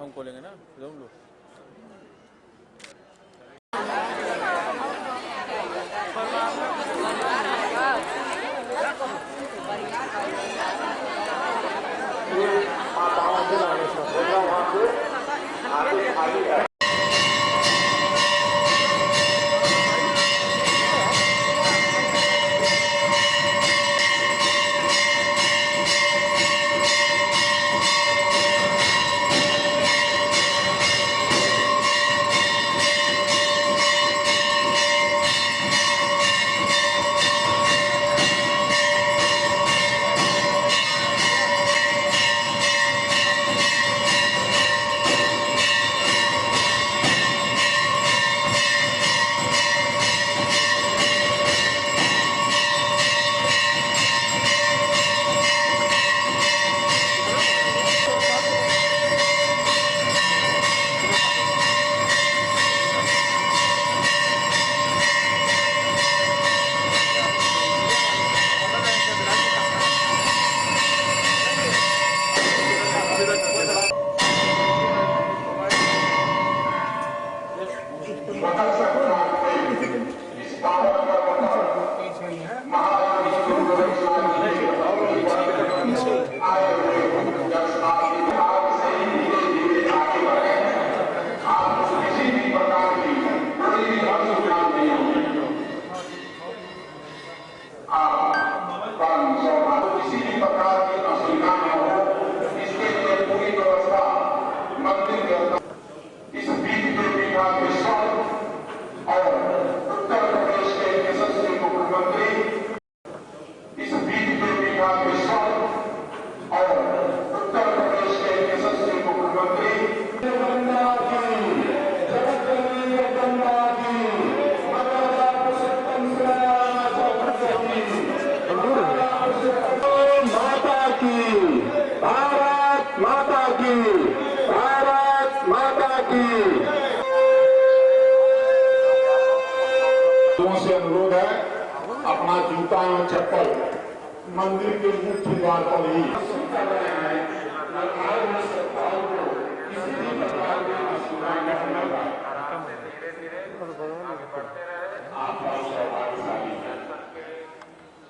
हम खोलेंगे ना तुम लोग। से अनुरोध है, अपना जूता एवं चप्पल मंदिर के मुख्य द्वार पर ही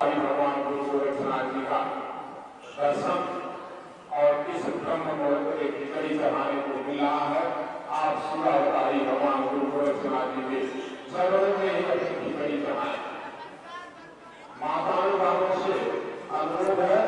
भगवान गुरु गोरखनाथ जी का दर्शन और इस ब्रह्म मुहूर्त के खिचड़ी चढ़ाने को मिला है। आप शिवावतारी भगवान गुरु गोरखनाथ जी के चरणों में ही अपनी खिचड़ी चढ़ाएं। माताओं बाबों से अनुरोध है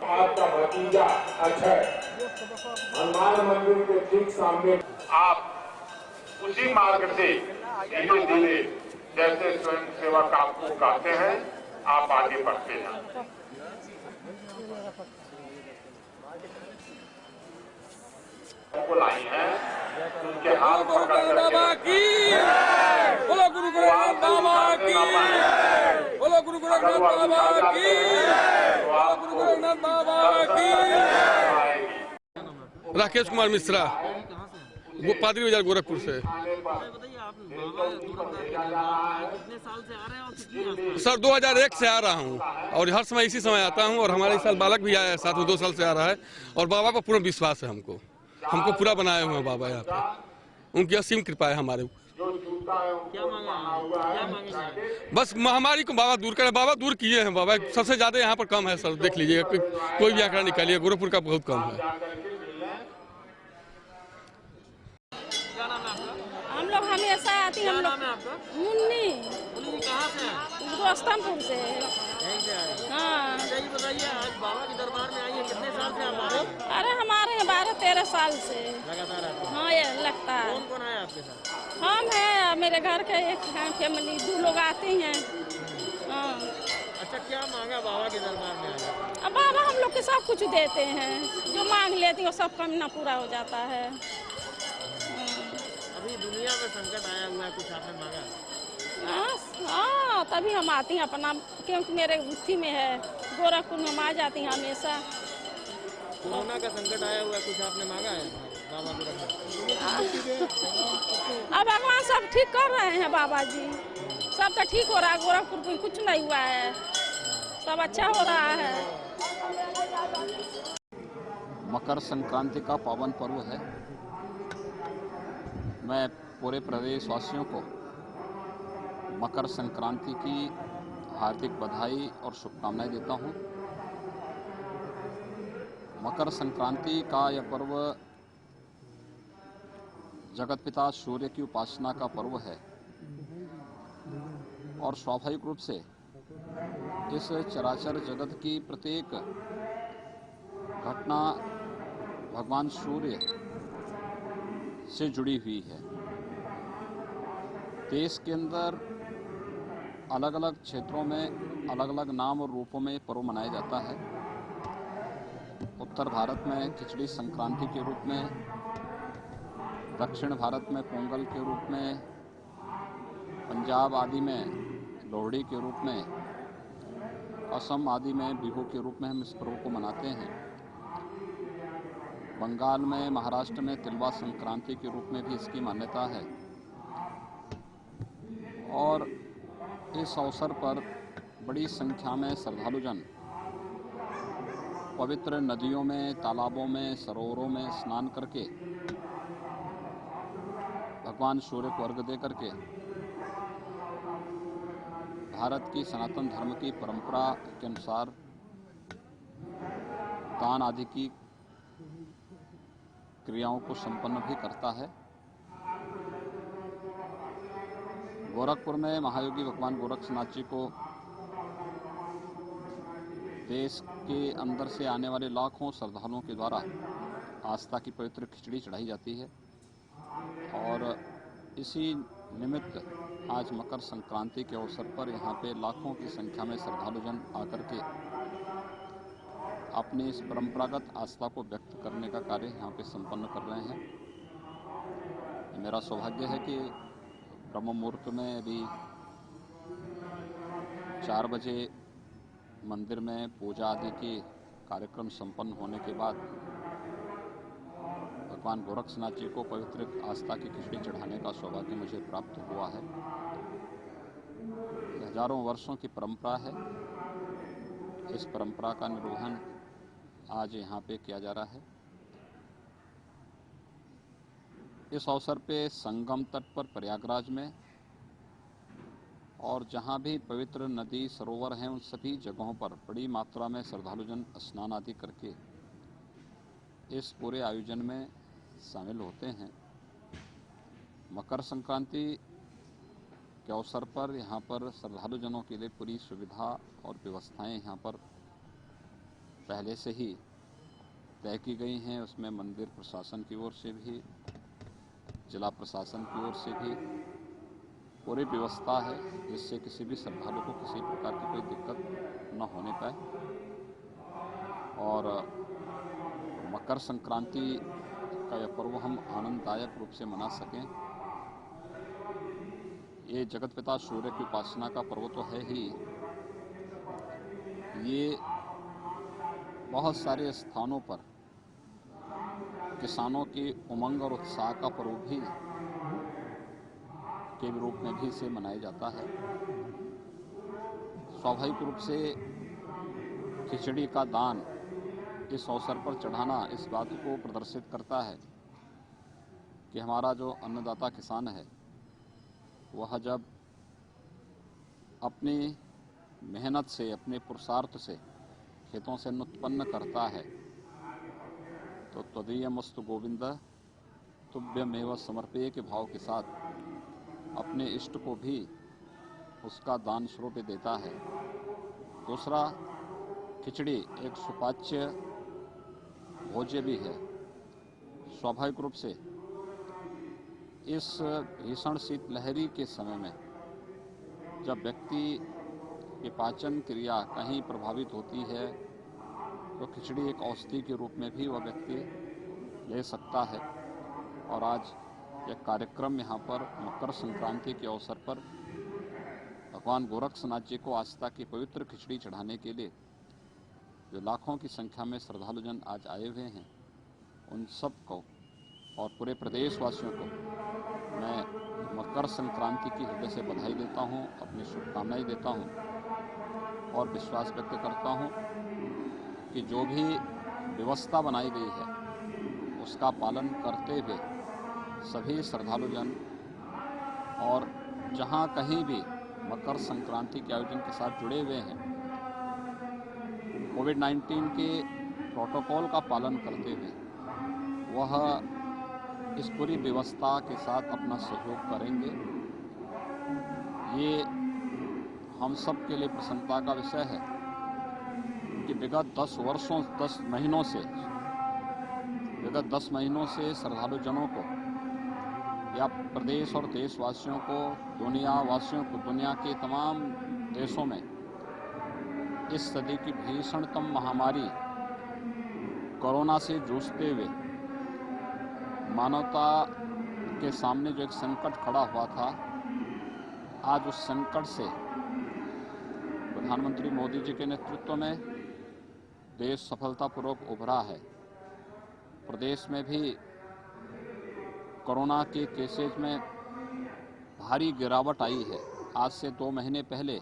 आपका भतीजा अक्षय हनुमान मंदिर के ठीक सामने आप उसी मार्ग से धीरे धीरे जैसे स्वयं सेवक आपको कहते हैं आप आगे बढ़ते हैं। बुलाई हैं, उनके हाथ पकड़ बाबा की, बोलो गुरु गोरखनाथ बाबा की, बोलो गुरु गोरखनाथ बाबा की, बोलो गुरु गोरखनाथ बाबा की। राकेश कुमार मिश्रा, वो पादरी बाजार गोरखपुर से। बताइए आप बाबा गोरखनाथ के दरबार में कितने साल से आ रहे हैं और कितनी आस्था है? सर 2001 से आ रहा हूँ और हर समय इसी समय आता हूँ और हमारे इस साल बालक भी आया है साथ में, 2 साल से आ रहा है और बाबा पर पूर्ण विश्वास है हमको पूरा बनाए हुए हैं बाबा यहाँ पे, उनकी असीम कृपा है हमारे ऊपर। क्या मांगे? बस महामारी को बाबा दूर करे, बाबा दूर किए हैं बाबा, सबसे ज्यादा यहाँ पर कम है सर, देख लीजिए कोई भी आंकड़ा निकालिए गोरखपुर का बहुत कम है। क्या नाम है आपका? हम लोग हमेशा आती हैं। क्या हम नाम लोग है आपका? मुन्नी मुन्नी कहाँ से हैं? दोस्तमपुर से। यहीं से आए हैं। हाँ, अच्छा ये बताइए आज बाबा के दरबार में आई है, कितने साल से आप आ रहे हैं? अरे हमारे यहाँ 12-13 साल से। लगातार आते हैं। हाँ, ये लगता है। कौन कौन आया आपके साथ? हम हैं, मेरे घर के एक हैं फैमिली, 2 लोग आते हैं। हाँ, अच्छा क्या मांगा बाबा के दरबार में आया? अब बाबा हम लोग के सब कुछ देते हैं, जो मांग लेती हैं वो सब कमी ना पूरा हो जाता है। अभी दुनिया में संकट आया हुआ है, कुछ आपने मांगा? हाँ, तभी हम आती हैं अपना, क्योंकि मेरे उसी में है गोरखपुर में, हम आ जाती हैं हमेशा। कोरोना का संकट आया हुआ है, कुछ आपने मांगा है बाबा गोरखनाथ? अब भगवान सब ठीक कर रहे हैं बाबा जी, सब तो ठीक हो रहा है, गोरखपुर में कुछ नहीं हुआ है, सब अच्छा हो रहा है। मकर संक्रांति का पावन पर्व है। मैं पूरे प्रदेशवासियों को मकर संक्रांति की हार्दिक बधाई और शुभकामनाएं देता हूं। मकर संक्रांति का यह पर्व जगतपिता सूर्य की उपासना का पर्व है और स्वाभाविक रूप से इस चराचर जगत की प्रत्येक घटना भगवान सूर्य से जुड़ी हुई है। देश के अंदर अलग अलग क्षेत्रों में अलग अलग नाम और रूपों में पर्व मनाया जाता है। उत्तर भारत में खिचड़ी संक्रांति के रूप में, दक्षिण भारत में पोंगल के रूप में, पंजाब आदि में लोहड़ी के रूप में, असम आदि में बिहू के रूप में हम इस पर्व को मनाते हैं। बंगाल में, महाराष्ट्र में तिलवा संक्रांति के रूप में भी इसकी मान्यता है और इस अवसर पर बड़ी संख्या में श्रद्धालुजन पवित्र नदियों में, तालाबों में, सरोवरों में स्नान करके भगवान सूर्य को अर्घ्य दे करके भारत की सनातन धर्म की परंपरा के अनुसार दान आदि की क्रियाओं को संपन्न भी करता है। गोरखपुर में महायोगी भगवान गोरक्षनाथ जी को देश के अंदर से आने वाले लाखों श्रद्धालुओं के द्वारा आस्था की पवित्र खिचड़ी चढ़ाई जाती है और इसी निमित्त आज मकर संक्रांति के अवसर पर यहाँ पे लाखों की संख्या में श्रद्धालुजन आकर के अपनी इस परंपरागत आस्था को व्यक्त करने का कार्य यहाँ पे संपन्न कर रहे हैं। मेरा सौभाग्य है कि ब्रह्म मुहूर्त में अभी 4 बजे मंदिर में पूजा आदि के कार्यक्रम संपन्न होने के बाद भगवान गोरक्षनाथ जी को पवित्र आस्था की खिचड़ी चढ़ाने का सौभाग्य मुझे प्राप्त हुआ है। हजारों वर्षों की परंपरा है। इस परंपरा का निर्वहन आज यहाँ पे किया जा रहा है। इस अवसर पे संगम तट पर प्रयागराज में और जहाँ भी पवित्र नदी सरोवर हैं उन सभी जगहों पर बड़ी मात्रा में श्रद्धालुजन स्नान आदि करके इस पूरे आयोजन में शामिल होते हैं। मकर संक्रांति के अवसर पर यहाँ पर श्रद्धालुजनों के लिए पूरी सुविधा और व्यवस्थाएं यहाँ पर पहले से ही तय की गई हैं। उसमें मंदिर प्रशासन की ओर से भी, जिला प्रशासन की ओर से भी पूरी व्यवस्था है जिससे किसी भी श्रद्धालु को किसी प्रकार की कोई दिक्कत न होने पाए। और मकर संक्रांति का यह पर्व हम आनंददायक रूप से मना सकें। ये जगतपिता सूर्य की उपासना का पर्व तो है ही, ये बहुत सारे स्थानों पर किसानों की उमंग और उत्साह का पर्व भी के रूप में भी इसे मनाया जाता है। स्वाभाविक रूप से खिचड़ी का दान इस अवसर पर चढ़ाना इस बात को प्रदर्शित करता है कि हमारा जो अन्नदाता किसान है वह जब अपनी मेहनत से, अपने पुरुषार्थ से खेतों से अन्न उत्पन्न करता है तो त्वदीयमस्तु गोविंद तुभ्यमेव समर्पये के भाव के साथ अपने इष्ट को भी उसका दान स्वरूप देता है। दूसरा, खिचड़ी एक सुपाच्य भोज्य भी है। स्वाभाविक रूप से इस भीषण शीतलहरी के समय में जब व्यक्ति की पाचन क्रिया कहीं प्रभावित होती है तो खिचड़ी एक औषधि के रूप में भी वह व्यक्ति ले सकता है। और आज यह कार्यक्रम यहाँ पर मकर संक्रांति के अवसर पर भगवान गोरक्षनाथ जी को आस्था की पवित्र खिचड़ी चढ़ाने के लिए जो लाखों की संख्या में श्रद्धालुजन आज आए हुए हैं, उन सब को और पूरे प्रदेशवासियों को मैं मकर संक्रांति की हृदय से बधाई देता हूँ, अपनी शुभकामनाएं देता हूँ और विश्वास व्यक्त करता हूँ कि जो भी व्यवस्था बनाई गई है उसका पालन करते हुए सभी श्रद्धालुजन और जहाँ कहीं भी मकर संक्रांति के आयोजन के साथ जुड़े हुए हैं कोविड-19 के प्रोटोकॉल का पालन करते हुए वह इस पूरी व्यवस्था के साथ अपना सहयोग करेंगे। ये हम सब के लिए प्रसन्नता का विषय है कि विगत 10 महीनों से श्रद्धालुजनों को या प्रदेश और देशवासियों को, दुनिया के तमाम देशों में इस सदी की भीषणतम महामारी कोरोना से जूझते हुए मानवता के सामने जो एक संकट खड़ा हुआ था, आज उस संकट से प्रधानमंत्री मोदी जी के नेतृत्व में देश सफलतापूर्वक उभरा है। प्रदेश में भी कोरोना के केसेज में भारी गिरावट आई है। आज से 2 महीने पहले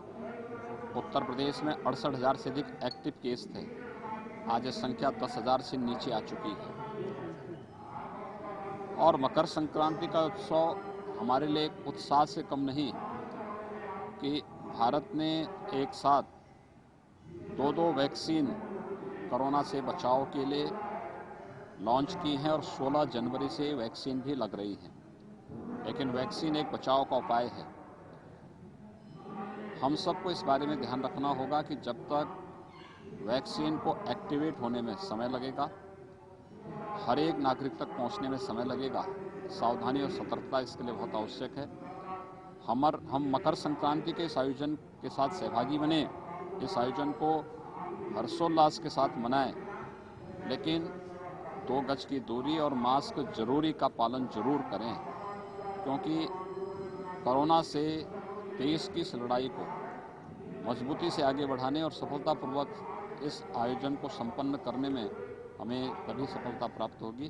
उत्तर प्रदेश में 68,000 से अधिक एक्टिव केस थे। आज ये संख्या 10,000 से नीचे आ चुकी है। और मकर संक्रांति का उत्सव हमारे लिए एक उत्साह से कम नहीं कि भारत ने एक साथ 2 वैक्सीन कोरोना से बचाव के लिए लॉन्च की हैं और 16 जनवरी से वैक्सीन भी लग रही है। लेकिन वैक्सीन एक बचाव का उपाय है। हम सबको इस बारे में ध्यान रखना होगा कि जब तक वैक्सीन को एक्टिवेट होने में समय लगेगा, हर एक नागरिक तक पहुंचने में समय लगेगा, सावधानी और सतर्कता इसके लिए बहुत आवश्यक है। हम मकर संक्रांति के इस आयोजन के साथ सहभागी बने, इस आयोजन को हर्षोल्लास के साथ मनाएं, लेकिन 2 गज की दूरी और मास्क जरूरी का पालन जरूर करें, क्योंकि कोरोना से देश की इस लड़ाई को मजबूती से आगे बढ़ाने और सफलतापूर्वक इस आयोजन को संपन्न करने में हमें तभी सफलता प्राप्त होगी।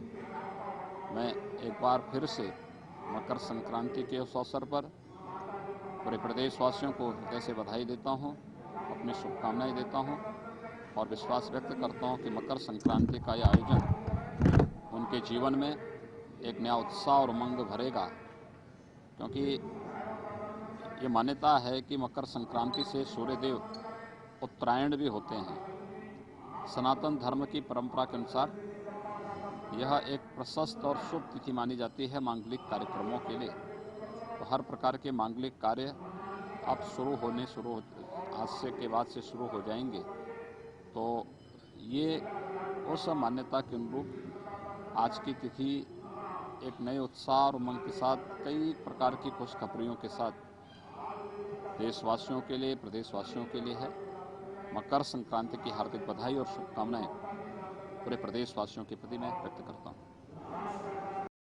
मैं एक बार फिर से मकर संक्रांति के उस अवसर पर पूरे प्रदेशवासियों को हृदय से बधाई देता हूं, अपनी शुभकामनाएं देता हूं और विश्वास व्यक्त करता हूं कि मकर संक्रांति का यह आयोजन उनके जीवन में एक नया उत्साह और उमंग भरेगा, क्योंकि ये मान्यता है कि मकर संक्रांति से सूर्यदेव उत्तरायण भी होते हैं। सनातन धर्म की परंपरा के अनुसार यह एक प्रशस्त और शुभ तिथि मानी जाती है मांगलिक कार्यक्रमों के लिए। तो हर प्रकार के मांगलिक कार्य अब आज से के बाद से शुरू हो जाएंगे। तो ये उस मान्यता के अनुरूप आज की तिथि एक नए उत्साह और उमंग के साथ कई प्रकार की खुशखबरियों के साथ देशवासियों के लिए, प्रदेशवासियों के लिए है। मकर संक्रांति की हार्दिक बधाई और शुभकामनाएं पूरे प्रदेशवासियों के प्रति मैं व्यक्त करता हूँ।